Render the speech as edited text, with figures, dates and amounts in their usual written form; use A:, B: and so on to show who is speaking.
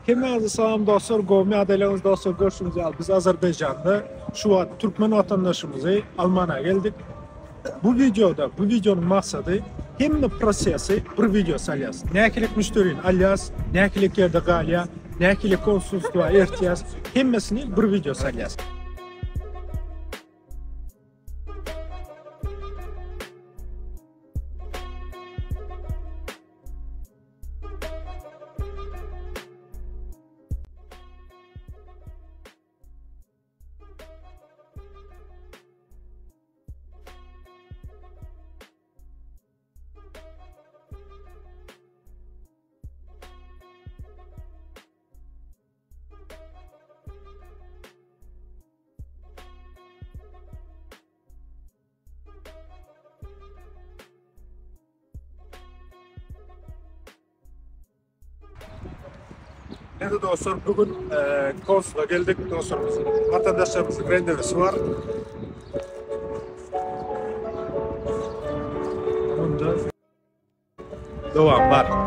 A: Heminize salam dostlar, Gomi adaylarınız dostlar, görüşürüz ya. Biz Azerbaycan'da şu an Türkmen vatandaşımızı Almanya'ya geldik. Bu videonun maksadı hem prosesi bir video salyas. Nekilik müşterinin alyas, nekilik yerde galya, nekilik konsulluğa ihtiyaç, hemmesini bir video salyas. Endi dostlar, bugün konsula geldik dostlarımızın, vatandaşlarımızın randevisi var. Bunda devam var.